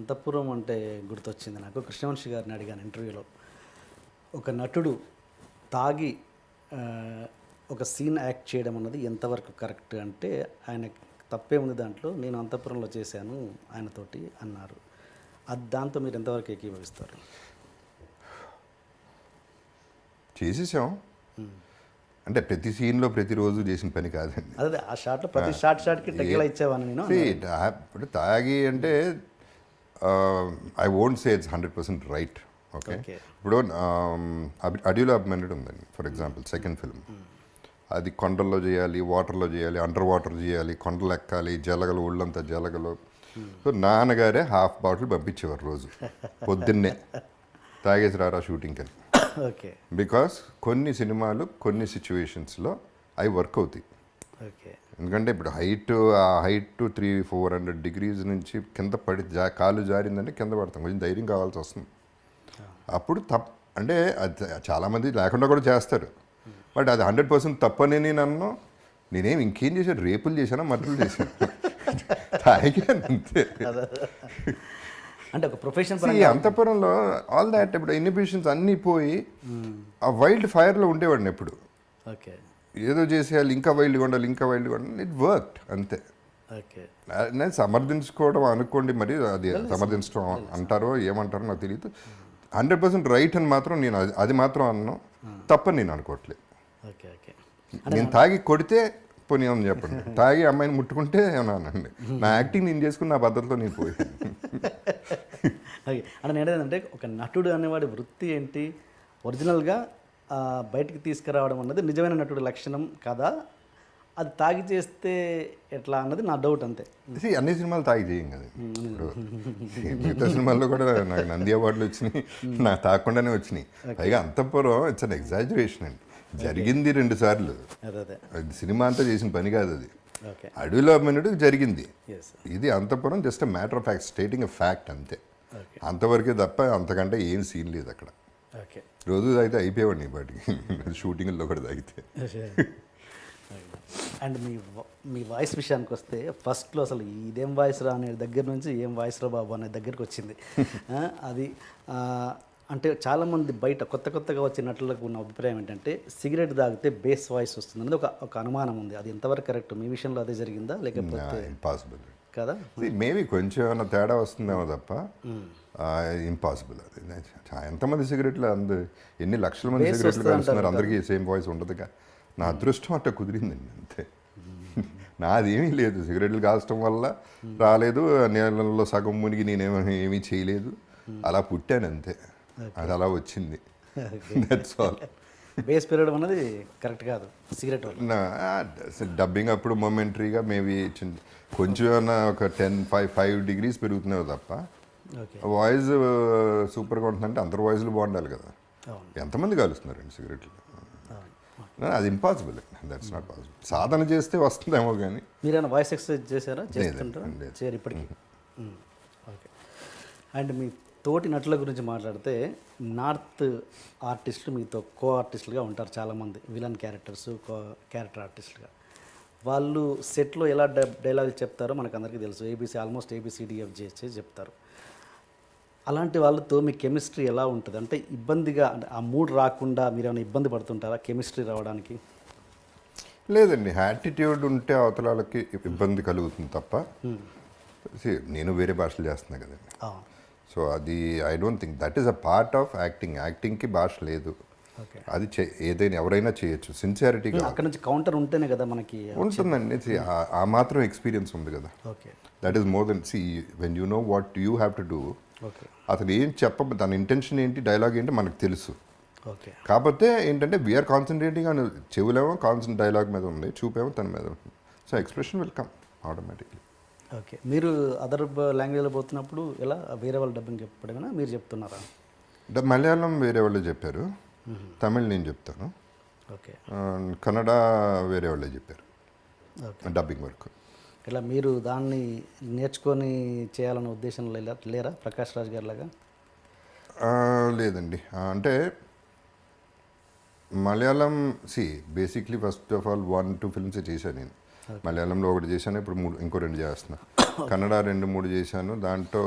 అంతఃపురం అంటే గుర్తొచ్చింది నాకు. కృష్ణవంశీ గారిని అడిగాను ఇంటర్వ్యూలో. ఒక నటుడు తాగి ఒక సీన్ యాక్ట్ చేయడం అన్నది ఎంతవరకు కరెక్ట్ అంటే, ఆయన తప్పే ఉంది దాంట్లో, నేను అంతఃపురంలో చేశాను ఆయనతోటి అన్నారు. అది దాంతో మీరు ఎంతవరకు ఏకీభవిస్తారు? చేసేసాం అంటే ప్రతి సీన్లో ప్రతిరోజు చేసిన పని కాదండి. అదే ఆ షాట్లో ప్రతి షాట్కి టెక్కిలా ఇచ్చేవాను నేను. ఇప్పుడు తాగి అంటే I won't say it's 100% right. Okay, ఇప్పుడు అడవిలో అభిమన్యుడు ఉందండి ఫర్ ఎగ్జాంపుల్, సెకండ్ ఫిల్మ్. అది కొండల్లో చేయాలి, వాటర్లో చేయాలి, అండర్ వాటర్ చేయాలి, కొండలు ఎక్కాలి, జలగలు, ఒళ్ళంతా జలగలు. సో నాన్నగారే హాఫ్ బాటిల్ పంపించేవారు రోజు పొద్దున్నే, తాగేసి రారా షూటింగ్కి అని. ఓకే, బికాస్ కొన్ని సినిమాలు కొన్ని సిచ్యువేషన్స్లో అవి వర్క్ అవుతాయి. ఓకే, ఎందుకంటే ఇప్పుడు ఆ హైట్ 300-400 degrees నుంచి కింద పడి కాలు జారిందంటే కింద పడతాం, కొంచెం ధైర్యం కావాల్సి వస్తుంది. అప్పుడు అంటే అది చాలామంది లేకుండా కూడా చేస్తారు, బట్ అది 100% తప్పని నేను అన్నాను. నేనేం ఇంకేం చేశాను, రేపులు చేశాను, మర్డర్లు చేశాను, తాగాను అంతే. అంటే ఒక ప్రొఫెషన్ అంతఃపురంలో ఆల్ దాట్ ఇప్పుడు ఇన్హిబిషన్స్ అన్నీ పోయి ఆ వైల్డ్ ఫైర్లో ఉండేవాడిని ఎప్పుడు. ఓకే, ఏదో చేసేయాలి, ఇంకా వైల్డ్గా ఉండాలి, ఇంకా వైల్డ్గా ఉండాలి, ఇట్ వర్క్డ్ అంతే. ఓకే, నేను సమర్థించుకోవడం అనుకోండి, మరి అది సమర్థించడం అంటారో ఏమంటారో నాకు తెలియదు. 100% రైట్ అని మాత్రం నేను అది మాత్రం అన్నాను, తప్పని నేను అనుకోవట్లేదు. Okay, okay. నేను తాగి కొడితే పోనీ అని చెప్పండి, తాగి అమ్మాయిని ముట్టుకుంటే ఏమన్నానండి, నా యాక్టింగ్ నేను చేసుకుని నా భద్రతలో నేను పోయాను. ఓకే, అంటే నేను ఏంటంటే ఒక నటుడు అనేవాడి వృత్తి ఏంటి, ఒరిజినల్గా బయటికి తీసుకురావడం అన్నది నిజమైన నటుడు లక్షణం కదా, అది తాగి చేస్తే ఎట్లా అన్నది నా డౌట్ అంతే. అన్ని సినిమాలు తాగి చేయం కదా, ఇప్పుడు మిగతా సినిమాల్లో కూడా నాకు నంది అవార్డులు వచ్చినాయి, నాకు తాగకుండానే వచ్చినాయి. పైగా అంతఃపురం ఇట్స్ అన్ ఎగ్జాజరేషన్ అండి, జరిగింది 2 సార్లు, అది సినిమా అంతా చేసిన పని కాదు అది. అడవిలో అభిమన్యుడు జరిగింది, ఇది అంతఃపురం just a matter of fact, stating a fact అంతే. అంతవరకే తప్ప అంతకంటే ఏం సీన్ లేదు అక్కడ. రోజు తాగితే అయిపోయేవాడిని బయటికి, షూటింగ్లో కూడా తాగితే. అండ్ మీ వాయిస్ విషయానికి వస్తే, ఫస్ట్లో అసలు ఇదేం వాయిస్ రా అనే దగ్గర నుంచి ఏం వాయిస్ రా బాబు అనే దగ్గరికి వచ్చింది. అది అంటే చాలామంది బయట కొత్తగా వచ్చిన నటులకు ఉన్న అభిప్రాయం ఏంటంటే, సిగరెట్ తాగితే బేస్ వాయిస్ వస్తుంది అనేది ఒక అనుమానం ఉంది. అది ఎంతవరకు కరెక్ట్? మీ విషయంలో అదే జరిగిందా లేకపోతే? ఇంపాసిబుల్ కదా, మేబీ కొంచెం ఏమైనా తేడా వస్తుందేమో తప్ప ఇంపాసిబుల్. అది ఎంతమంది సిగరెట్లు ఎన్ని లక్షల మంది సిగరెట్లు కలుస్తున్నారు, అందరికీ సేమ్ వాయిస్ ఉండదుగా. నా అదృష్టం అట్లా కుదిరిందండి అంతే. నాదేమీ లేదు, సిగరెట్లు కాల్చడం వల్ల రాలేదు, నీళ్ళలో సగం మునిగి నేనేమీ చేయలేదు, అలా పుట్టాను అంతే, అది అలా వచ్చింది. That's all. బేస్ పెరగడం అనేది కరెక్ట్ కాదు సిగరెట్ వల్ల. డబ్బింగ్ అప్పుడు మొమెంటరీగా మేబీ కొంచెం ఏమన్నా ఒక 5 degrees పెరుగుతున్నావు తప్ప, వాయిస్ సూపర్గా ఉంటుందంటే అందరు వాయిస్లు బాగుండాలి కదా. ఎంతమంది కాలుస్తున్నారండి సిగరెట్లు? అది ఇంపాసిబుల్, దట్స్ నాట్ పాసిబుల్. సాధన చేస్తే వస్తుందేమో కానీ. మీరైనా వాయిస్ ఎక్సర్సైజ్ చేశారా? చేస్తుంటారా? చేయరు ఇప్పటికీ. ఓకే. అండ్ మీ తోటి నటుల గురించి మాట్లాడితే, నార్త్ ఆర్టిస్టులు మీతో కో ఆర్టిస్టులుగా ఉంటారు చాలామంది, విలన్ క్యారెక్టర్స్, క్యారెక్టర్ ఆర్టిస్టులుగా. వాళ్ళు సెట్లో ఎలా డైలాగులు చెప్తారో మనకు అందరికీ తెలుసు, ఆల్మోస్ట్ ABCDFG చెప్తారు. అలాంటి వాళ్ళతో మీ కెమిస్ట్రీ ఎలా ఉంటుంది? అంటే ఇబ్బందిగా, అంటే ఆ మూడ్ రాకుండా మీరు ఏమైనా ఇబ్బంది పడుతుంటారా కెమిస్ట్రీ రావడానికి? లేదండి, యాటిట్యూడ్ ఉంటే అవతల వాళ్ళకి ఇబ్బంది కలుగుతుంది తప్ప. నేను వేరే భాషలు చేస్తున్నా కదండి, సో అది I don't think that is a part of acting. యాక్టింగ్కి భాష లేదు, అది ఏదైనా ఎవరైనా చేయొచ్చు, సిన్సియారిటీగా. అక్కడ నుంచి కౌంటర్ ఉంటేనే కదా మనకి ఉంటుందండి. ఆ మాత్రం ఎక్స్పీరియన్స్ ఉంది కదా, that is more than. When you know what you have to do, అతను ఏం తన ఇంటెన్షన్ ఏంటి, డైలాగ్ ఏంటి మనకు తెలుసు. కాకపోతే ఏంటంటే వీఆర్ కాన్సన్ట్రేటింగ్ అని, చెవులేమో డైలాగ్ మీద ఉంది, చూపేమో తన మీద ఉంటుంది. So expression will come automatically. Okay, మీరు అదర్ లాంగ్వేజ్లో పోతున్నప్పుడు ఎలా వేరే వాళ్ళు డబ్బింగ్ చెప్పడమేనా, మీరు చెప్తున్నారా? మలయాళం వేరే వాళ్ళు చెప్పారు, తమిళ్ నేను చెప్తాను, ఓకే, కన్నడ వేరే వాళ్ళే చెప్పారు డబ్బింగ్ వర్క్. ఇలా మీరు దాన్ని నేర్చుకొని చేయాలన్న ఉద్దేశంలో లేరా ప్రకాష్ రాజ్ గారి లాగా? లేదండి, అంటే Malayalam basically first of all 1-2 films చేశాను నేను. మలయాళంలో ఒకటి చేశాను, ఇప్పుడు ఇంకో 2 చేస్తున్నా. కన్నడ 2-3 చేశాను, దాంట్లో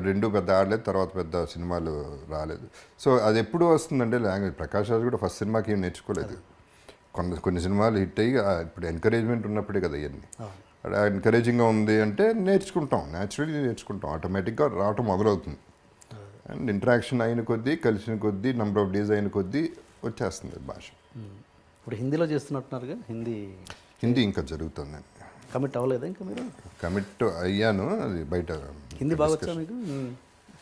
రెండు పెద్ద ఆడలేదు, తర్వాత పెద్ద సినిమాలు రాలేదు. సో అది ఎప్పుడు వస్తుందంటే లాంగ్వేజ్. ప్రకాష్ రాజ్ కూడా ఫస్ట్ సినిమాకి ఏం నేర్చుకోలేదు. కొన్ని సినిమాలు హిట్ అయ్యి ఇప్పుడు ఎంకరేజ్మెంట్ ఉన్నప్పుడే కదా ఇవన్నీ. ఎంకరేజింగ్గా ఉంది అంటే నేర్చుకుంటాం, న్యాచురల్లీ నేర్చుకుంటాం, ఆటోమేటిక్గా రావటం మొదలవుతుంది. అండ్ ఇంటరాక్షన్ అయిన కొద్దీ, కలిసిన కొద్దీ, నెంబర్ ఆఫ్ డేస్ అయిన కొద్దీ వచ్చేస్తుంది భాష. ఇప్పుడు హిందీలో చేస్తున్నట్టున్నారుగా? హిందీ ఇంకా జరుగుతుందండి. కమిట్ అవ్వలేదా ఇంకా మీరు? కమిట్ అయ్యాను, అది బయట. హిందీ బాగా వచ్చా మీకు?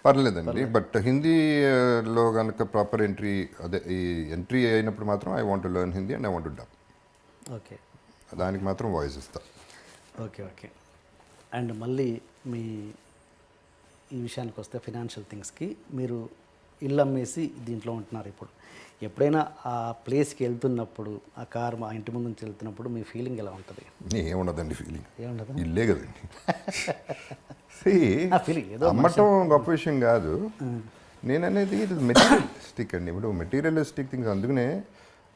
పర్లేదండి, బట్ హిందీలో కనుక ప్రాపర్ ఎంట్రీ, అదే ఈ ఎంట్రీ అయినప్పుడు మాత్రం I want to learn Hindi and I want to dub. Okay, దానికి మాత్రం వాయిస్ ఇస్తా. Okay okay. అండ్ మళ్ళీ మీ ఈ విషయానికి వస్తే ఫినాన్షియల్ థింగ్స్కి, మీరు ఇల్లు అమ్మేసి దీంట్లో ఉంటున్నారు. ఇప్పుడు ఎప్పుడైనా ఆ ప్లేస్కి వెళ్తున్నప్పుడు, ఆ కార్ మా ఇంటి ముందు నుంచి వెళ్తున్నప్పుడు మీ ఫీలింగ్ ఎలా ఉంటుంది? ఏముండదండి ఫీలింగ్, ఏముండదు, ఇల్లే కదండి. ఫీలింగ్ ఏదో అమ్మటం గొప్ప విషయం కాదు. నేను అనేది ఇది మెటీరియలిస్టిక్ అండి. ఇప్పుడు మెటీరియలిస్టిక్ థింగ్స్, అందుకనే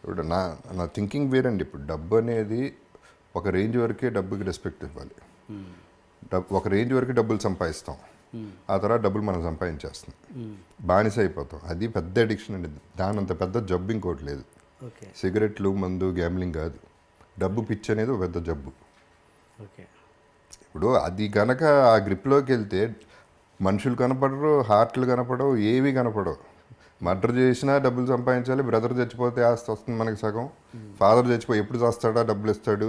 ఇప్పుడు నా థింకింగ్ వేరండి. ఇప్పుడు డబ్బు అనేది ఒక రేంజ్ వరకే డబ్బుకి రెస్పెక్ట్ ఇవ్వాలి. ఒక రేంజ్ వరకు డబ్బులు సంపాదిస్తాం, ఆ తర్వాత డబ్బులు మనం సంపాదించేస్తాం, బానిస అయిపోతాం. అది పెద్ద అడిక్షన్ అండి. దాని అంత పెద్ద జబ్బు ఇంకోటి లేదు. సిగరెట్లు, మందు, గ్యాంబ్లింగ్ కాదు, డబ్బు పిచ్చి అనేది ఒక పెద్ద జబ్బు. ఓకే, ఇప్పుడు అది కనుక ఆ గ్రిప్లోకి వెళ్తే మనుషులు కనపడరు, హార్ట్లు కనపడవు, ఏవి కనపడవు. మర్డర్ చేసినా డబ్బులు సంపాదించాలి, బ్రదర్ చచ్చిపోతే ఆస్తి వస్తుంది మనకి సగం, ఫాదర్ చచ్చిపోయి ఎప్పుడు చేస్తాడా, డబ్బులు ఇస్తాడు,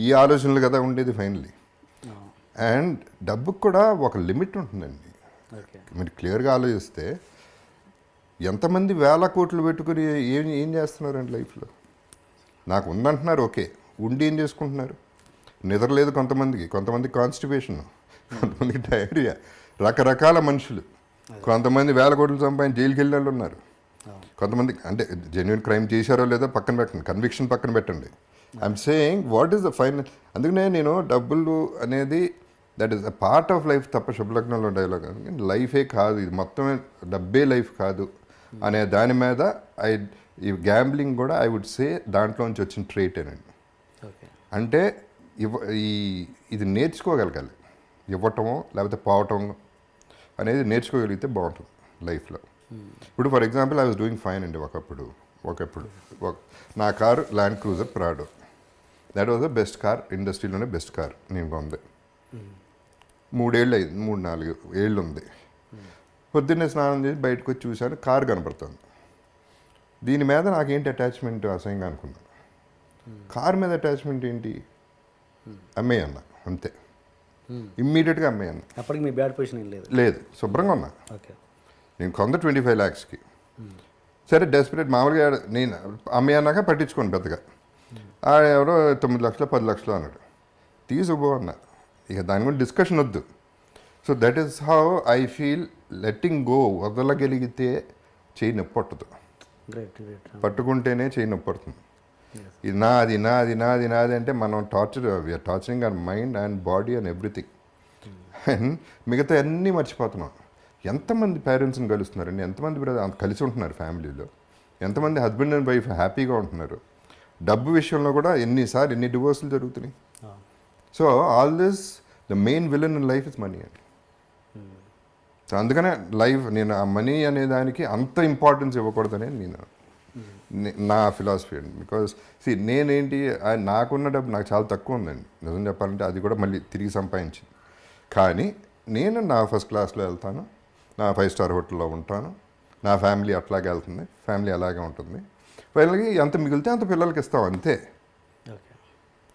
ఈ ఆలోచనలు కదా ఉండేది ఫైనల్లీ. అండ్ డబ్బుకు కూడా ఒక లిమిట్ ఉంటుందండి. మీరు క్లియర్గా ఆలోచిస్తే ఎంతమంది వేల కోట్లు పెట్టుకుని ఏం చేస్తున్నారండి లైఫ్లో? నాకు ఉందంటున్నారు, ఓకే, ఉండి ఏం చేసుకుంటున్నారు? నిద్రలేదు కొంతమంది కాన్స్టిపేషన్, కొంతమందికి డయేరియా, రకరకాల మనుషులు. కొంతమంది వేల కోట్లు సంపాదించి జైలుకి వెళ్ళే వాళ్ళు ఉన్నారు. కొంతమంది అంటే జెన్యున్ క్రైమ్ చేశారో లేదో పక్కన పెట్టండి, కన్విక్షన్ పక్కన పెట్టండి. I'm saying what is the final. అందుకనే నేను డబ్బులు అనేది that is a part of life తప్ప, శుభలగ్నంలో డైలాగ్ లైఫే కాదు, ఇది మొత్తమే డబ్బే లైఫ్ కాదు అనే దాని మీద ఈ గ్యాంబ్లింగ్ కూడా ఐ వుడ్ సే దాంట్లోంచి వచ్చిన ట్రేటేనండి. అంటే ఇది నేర్చుకోగలగాలి, ఇవ్వటమో లేకపోతే పోవటం అనేది నేర్చుకోగలిగితే బాగుంటుంది లైఫ్లో. ఇప్పుడు for example I was doing fine అండి ఒకప్పుడు. నా car land cruiser Prado, that was the best car, ఇండస్ట్రీలోనే బెస్ట్ కార్ నేను కొంది. 3-4 ఏళ్ళు ఉంది. పొద్దున్నే స్నానం చేసి బయటకు వచ్చి చూశాను, కారు కనపడుతుంది. దీని మీద నాకేంటి అటాచ్మెంట్ అసహ్యంగా అనుకున్నాను. కారు మీద అటాచ్మెంట్ ఏంటి? అమ్మేయన్న అంతే, ఇమ్మీడియట్గా అమ్మేయన్న. అప్పటికి మీ బ్యాడ్ పొజిషన్ ఏం లేదు, శుభ్రంగా ఉన్నా. ఓకే, నేను కొంత 25 lakhsకి. సరే డెస్పరేట్, మామూలుగా నేను అమ్మేయన్నాక పట్టించుకోండి పెద్దగా. ఎవరో 9 లక్షలు 10 లక్షలు అన్నాడు, తీసుకుపో అన్నా. ఇక దాని గురించి డిస్కషన్ వద్దు. So that is how I feel. Letting go, వదలగలిగితే చేయి నొప్పి పట్టదు, పట్టుకుంటేనే చేయి నొప్పి పడుతుంది. ఇది నాది అంటే మనం we are torturing our mind and body and everything. And మిగతా అన్నీ మర్చిపోతున్నాం. ఎంతమంది పేరెంట్స్ని కలుస్తున్నారండి, ఎంతమంది బ్రదర్ కలిసి ఉంటున్నారు ఫ్యామిలీలో, ఎంతమంది హస్బెండ్ అండ్ వైఫ్ హ్యాపీగా ఉంటున్నారు. డబ్బు విషయంలో కూడా ఎన్ని డివోర్సులు జరుగుతున్నాయి. So all this, the main villain in life is money అండి. సో అందుకనే నేను ఆ మనీ అనే దానికి అంత ఇంపార్టెన్స్ ఇవ్వకూడదనే నా ఫిలాసఫీ అండి. బికాజ్ నేనేంటి, నాకున్న డబ్బు నాకు చాలా తక్కువ ఉందండి నిజం చెప్పాలంటే. అది కూడా మళ్ళీ తిరిగి సంపాదించింది. కానీ నేను నా ఫస్ట్ క్లాస్లో వెళ్తాను, నా 5-star హోటల్లో ఉంటాను, నా ఫ్యామిలీ అట్లాగే వెళ్తుంది, ఫ్యామిలీ అలాగే ఉంటుంది. వాళ్ళకి ఎంత మిగిలితే అంత పిల్లలకి ఇస్తాం అంతే.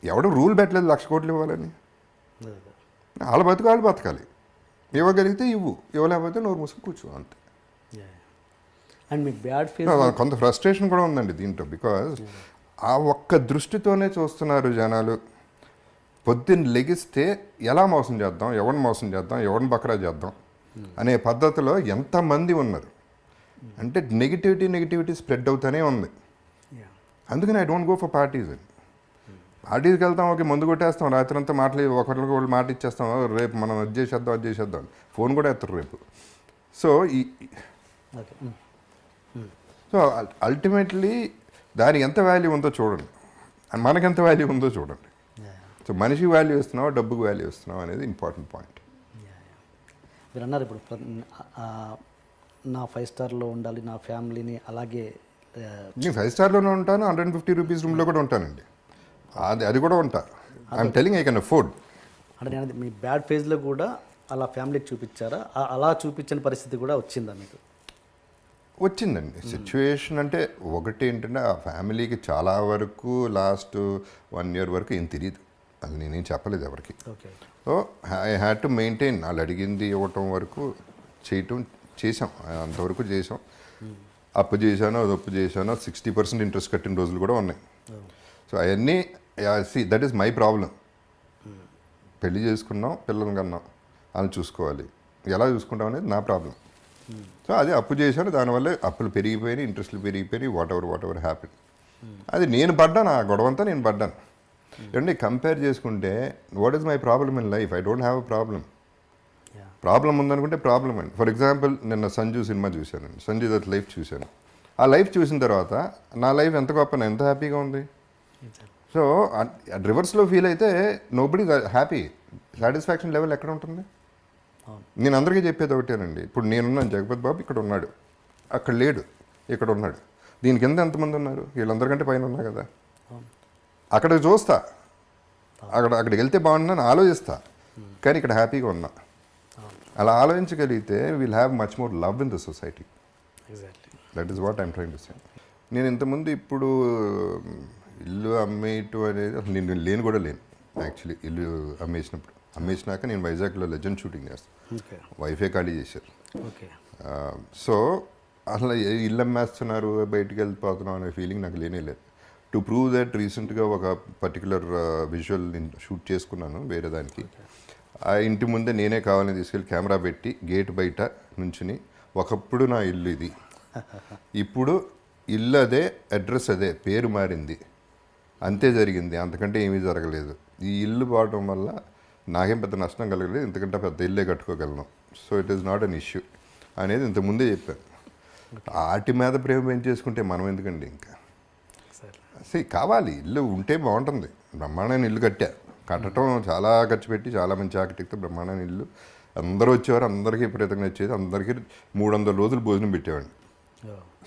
ఎవడు రూల్ పెట్టలేదు 1,00,000 కోట్లు ఇవ్వాలని. వాళ్ళ వాళ్ళు బతకాలి. ఇవ్వగలిగితే ఇవ్వు, ఇవ్వలేకపోతే నోరు మూసుకు కూర్చో అంతే. అండ్ మీ బ్యాడ్ ఫీల్, కొంత ఫ్రస్ట్రేషన్ కూడా ఉందండి దీంట్లో. బికాజ్ ఆ ఒక్క దృష్టితోనే చూస్తున్నారు జనాలు. పొద్దున్న లెగిస్తే ఎలా మోసం చేద్దాం, ఎవరిని బకరా చేద్దాం అనే పద్ధతిలో ఎంతమంది ఉన్నారు అంటే నెగిటివిటీ స్ప్రెడ్ అవుతూనే ఉంది. అందుకని I don't go for parties అండి. పార్టీస్కి వెళ్తాం, ఓకే, ముందు కొట్టేస్తాం, రాత్రి అంతా ఒకరికి వాళ్ళు మాట ఇచ్చేస్తాం, రేపు మనం అది చేసేద్దాం, ఫోన్ కూడా ఎత్తారు రేపు. సో అల్టిమేట్లీ దానికి ఎంత వాల్యూ ఉందో చూడండి, మనకెంత వాల్యూ ఉందో చూడండి. సో మనిషికి వాల్యూ ఇస్తున్నావా, డబ్బుకి వాల్యూ ఇస్తున్నావా అనేది ఇంపార్టెంట్ పాయింట్. మీరు అన్నారు ఇప్పుడు నా 5 స్టార్లో ఉండాలి, నా ఫ్యామిలీని అలాగే నేను 5 స్టార్లోనే ఉంటాను, 150 రూపీస్ రూమ్లో కూడా ఉంటానండి. అది కూడా ఉంటా. I'm telling I can afford. అంటే నేను మీ బ్యాడ్ ఫేజ్లో కూడా అలా ఫ్యామిలీకి చూపించారా? అలా చూపించని పరిస్థితి కూడా వచ్చిందా మీకు? వచ్చిందండి సిచ్యువేషన్. అంటే ఒకటి ఏంటంటే ఆ ఫ్యామిలీకి చాలా వరకు లాస్ట్ 1 year వరకు ఏం తెలియదు, అది నేనేం చెప్పలేదు ఎవరికి. Okay. So I had to maintain. వాళ్ళు అడిగింది ఇవ్వటం వరకు చేసాం, అంతవరకు చేసాం. అప్పు చేశాను, అది అప్పు చేశాను, 60% ఇంట్రెస్ట్ కట్టిన రోజులు కూడా ఉన్నాయి. సో అవన్నీ దట్ ఈస్ మై ప్రాబ్లం. పెళ్లి చేసుకున్నాం, పిల్లలు కన్నాం, వాళ్ళని చూసుకోవాలి, ఎలా చూసుకుంటాం అనేది నా ప్రాబ్లం. సో అది అప్పు చేశాను, దానివల్ల అప్పులు పెరిగిపోయినాయి, ఇంట్రెస్ట్లు పెరిగిపోయినాయి, వాట్ ఎవర్ హ్యాపీ. అది నేను పడ్డాను, ఆ గొడవంతా నేను పడ్డాను. ఏమంటే కంపేర్ చేసుకుంటే what is my problem in life? I don't have a problem. Problem ఉందనుకుంటే ప్రాబ్లం అండి. ఫర్ ఎగ్జాంపుల్ నిన్న సంజు సినిమా చూశానండి, సంజు దత్ లైఫ్ చూశాను. ఆ లైఫ్ చూసిన తర్వాత నా లైఫ్ ఎంత గొప్ప, ఎంత హ్యాపీగా ఉంది. సో రివర్స్లో ఫీల్ అయితే నోబడి హ్యాపీ. సాటిస్ఫాక్షన్ లెవెల్ ఎక్కడ ఉంటుంది? నేను అందరికీ చెప్పేది ఒకటేనండి. ఇప్పుడు నేనున్నాను, జగపతి బాబు ఇక్కడ ఉన్నాడు, అక్కడ లేడు, ఇక్కడ ఉన్నాడు. దీని కింద ఎంతమంది ఉన్నారు? వీళ్ళందరికంటే పైన ఉన్నా కదా. అక్కడ చూస్తా, అక్కడికి వెళ్తే బాగుందని ఆలోచిస్తా, కానీ ఇక్కడ హ్యాపీగా ఉన్నా. అలా ఆలోచించగలిగితే will have much more love in the society. That is what I'm trying to say. నేను ఇంతకుముందు ఇప్పుడు ఇల్లు అమ్మేయటం అనేది అసలు నేను లేను కూడా లేను యాక్చువల్లీ. ఇల్లు అమ్మేసినాక నేను వైజాగ్లో లెజెండ్ షూటింగ్ చేస్తాను, వైఫే ఖాళీ చేశారు. సో అసలు ఇల్లు అమ్మేస్తున్నారు, బయటికి వెళ్ళిపోతున్నాం అనే ఫీలింగ్ నాకు లేనే లేదు. టు ప్రూవ్ దట్ రీసెంట్గా ఒక పర్టికులర్ విజువల్ నేను షూట్ చేసుకున్నాను వేరే దానికి. ఆ ఇంటి ముందే నేనే కావాలని తీసుకెళ్ళి కెమెరా పెట్టి గేట్ బయట నుంచుని, ఒకప్పుడు నా ఇల్లు ఇది, ఇప్పుడు ఇల్లు అదే, అడ్రస్ అదే, పేరు మారింది, అంతే జరిగింది, అంతకంటే ఏమీ జరగలేదు. ఈ ఇల్లు పోవడం వల్ల నాకేం పెద్ద నష్టం కలగలేదు, ఇంతకంటే పెద్ద ఇల్లే కట్టుకోగలను. So it is not an issue అనేది ఇంతకుముందే చెప్పాను. వాటి మీద ప్రేమ పెంచేసుకుంటే మనం ఎందుకండి ఇంకా? కావాలి, ఇల్లు ఉంటే బాగుంటుంది. బ్రహ్మాండమైన ఇల్లు కట్టడం చాలా ఖర్చు పెట్టి, చాలా మంచి ఆర్కిటెక్ట్తో బ్రహ్మాండమైన ఇల్లు. అందరూ వచ్చేవారు, అందరికీ విపరీతంగా వచ్చేది, అందరికీ 300 రోజులు భోజనం పెట్టేవాడిని.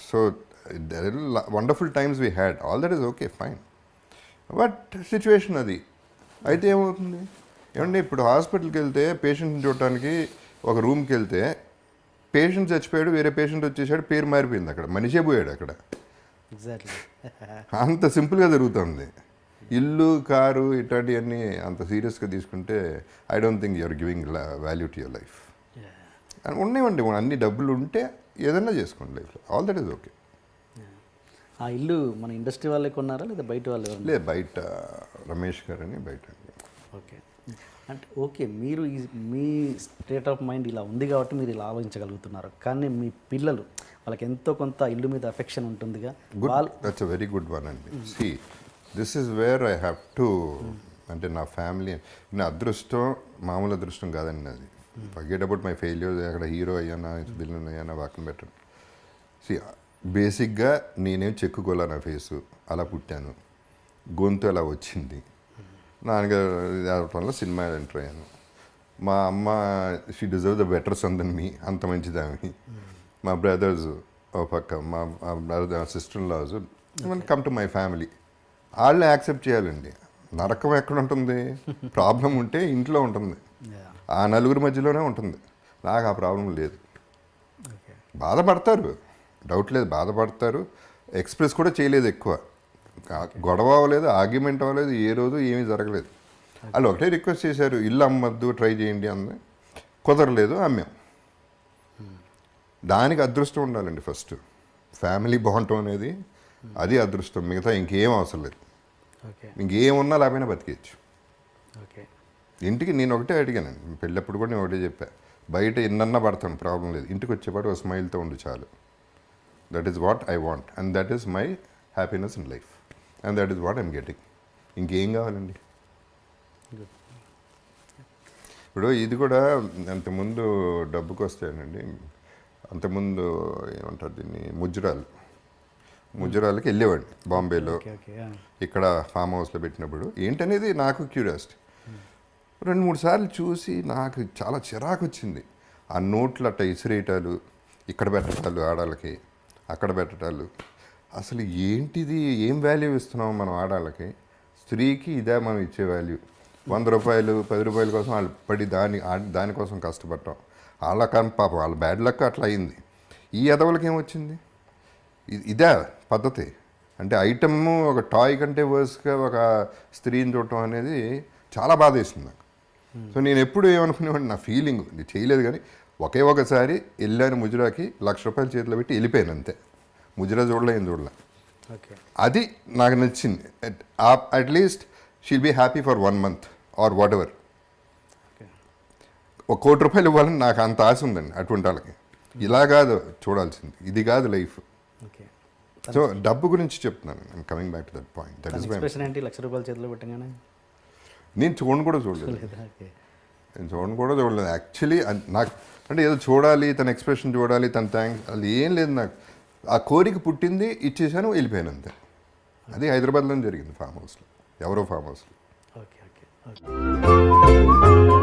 So wonderful times we had, all that is okay fine. But situation అది అయితే ఏమవుతుంది ఏమంటే, ఇప్పుడు హాస్పిటల్కి వెళ్తే పేషెంట్ని చూడటానికి ఒక రూమ్కి వెళ్తే పేషెంట్ చచ్చిపోయాడు, వేరే పేషెంట్ వచ్చేసాడు, పేరు మారిపోయింది, అక్కడ మనిషే పోయాడు అక్కడ. అంత సింపుల్గా జరుగుతుంది. ఇల్లు, కారు ఇట్లాంటివన్నీ అంత సీరియస్గా తీసుకుంటే I don't think you are giving value to your life. ఉన్నాయండి, అన్ని డబ్బులు ఉంటే ఏదన్నా చేసుకోండి లైఫ్లో, ఆల్ దట్ ఈస్ ఓకే. ఆ ఇల్లు మన ఇండస్ట్రీ వాళ్ళే కొన్నారా లేదా బయట వాళ్ళు? లేదు, బయట రమేష్ గారు అని బయట. ఓకే. అంటే ఓకే, మీరు మీ స్టేట్ ఆఫ్ మైండ్ ఇలా ఉంది కాబట్టి మీరు ఇలా ఆలోచించగలుగుతున్నారు. కానీ మీ పిల్లలు, వాళ్ళకి ఎంతో కొంత ఇల్లు మీద అఫెక్షన్ ఉంటుందిగా. That's a very good one అండి. See this is where I have to, అంటే నా ఫ్యామిలీ, నా అదృష్టం మామూలు అదృష్టం కాదండి అది. ఫర్గెట్ అబౌట్ మై ఫెయిల్యూర్, అక్కడ హీరో అయ్యానా, విలన్ అయ్యానా పక్కన పెట్టండి. సి బేసిక్గా నేనేం చెక్కుకోలే, నా ఫేసు అలా పుట్టాను, గొంతు అలా వచ్చింది. నాన్నగారు వల్ల సినిమా ఎంటర్ అయ్యాను. మా అమ్మ she deserve the better son than me, అంత మంచిదామి. మా బ్రదర్స్ ఓ పక్క, మా brother sister in laws, come to my family, వాళ్ళని యాక్సెప్ట్ చేయాలండి. నరకం ఎక్కడ ఉంటుంది? ప్రాబ్లం ఉంటే ఇంట్లో ఉంటుంది, ఆ నలుగురి మధ్యలోనే ఉంటుంది. నాకు ఆ ప్రాబ్లం లేదు. బాధపడతారు, డౌట్ లేదు, బాధపడతారు. ఎక్స్ప్రెస్ కూడా చేయలేదు ఎక్కువ, గొడవ అవ్వలేదు, ఆర్గ్యుమెంట్ అవ్వలేదు, ఏ రోజు ఏమీ జరగలేదు. వాళ్ళు ఒకటే రిక్వెస్ట్ చేశారు, ఇల్లు అమ్మద్దు, ట్రై చేయండి అంది. కుదరలేదు, అమ్మాం. దానికి అదృష్టం ఉండాలండి ఫస్ట్. ఫ్యామిలీ బాగుంటాం అనేది అది అదృష్టం, మిగతా ఇంకేం అవసరం లేదు. ఇంకేమున్నా లేకపోయినా బతికేయచ్చు. ఇంటికి నేను ఒకటే అడిగానండి, పెళ్ళప్పుడు కూడా నేను ఒకటే చెప్పా, బయట ఎన్నన్నా పడతాను ప్రాబ్లం లేదు, ఇంటికి వచ్చేపాటు ఒక స్మైల్తో ఉండి చాలు. That is what I want and that is my happiness in life and that is what I'm getting. ఇంకేం కావాలండి? ఇప్పుడు ఇది కూడా అంతకుముందు డబ్బుకి వస్తాయనండి, అంతకుముందు ఏమంటారు దీన్ని, ముజ్జరాలు. ముజరాలకి వెళ్ళేవాడిని బాంబేలో ఓకే ఓకే ఇక్కడ ఫామ్ హౌస్లో పెట్టినప్పుడు ఏంటనేది నాకు క్యూరియాసిటీ 2-3 సార్లు చూసి నాకు చాలా చిరాకు వచ్చింది. ఆ నోట్లు అట్ట ఇసిరేయటాలు, ఇక్కడ పెట్టటాలు ఆడాళ్ళకి, అక్కడ పెట్టటాలు. అసలు ఏంటిది, ఏం వాల్యూ ఇస్తున్నాం మనం ఆడాళ్ళకి? స్త్రీకి ఇదే మనం ఇచ్చే వాల్యూ. 100 రూపాయలు 10 రూపాయల కోసం వాళ్ళు పడి దానికోసం కష్టపడటం. వాళ్ళ పాపం వాళ్ళ బ్యాడ్ లక్ అట్లా అయింది. ఈ ఎదవలకి ఏమొచ్చింది? ఇదే పద్ధతి. అంటే ఐటమ్ ఒక టాయ్ కంటే వర్స్గా ఒక స్త్రీని చూడటం అనేది చాలా బాధ వేస్తుంది నాకు. సో నేను ఎప్పుడు ఏమనుకునేవాడిని, నా ఫీలింగ్ ఇది చేయలేదు కానీ ఒకసారి వెళ్ళాను ముజరాకి, ₹1,00,000 చేతిలో పెట్టి వెళ్ళిపోయాను అంతే. ముజరా చూడలే, ఏం చూడలే. ఓకే అది నాకు నచ్చింది. At least she'll be happy for 1 month or whatever. Okay ₹1,00,00,000 ఇవ్వాలని నాకు అంత ఆశ ఉందండి అటువంటి వాళ్ళకి. ఇలా కాదు చూడాల్సింది, ఇది కాదు లైఫ్. ఓకే సో డబ్బు గురించి చెప్తున్నాను. I'm coming back to that point. That is my expression ఏంటి ₹1,00,000 చేతిలో పెట్టగానే? నేను చూడను కూడా చూడలేదు. ఓకే నేను చూడను కూడా చూడలేదు యాక్చువల్లీ. నాకు అంటే ఏదో చూడాలి, తన ఎక్స్ప్రెషన్ చూడాలి, తన థ్యాంక్స్, అది ఏం లేదు నాకు. ఆ కోరిక పుట్టింది, ఇచ్చేసాను, వెళ్ళిపోయాను అంతే. అది హైదరాబాద్లో జరిగింది ఫామ్ హౌస్లో, ఎవరో ఫామ్ హౌస్లో. Okay okay okay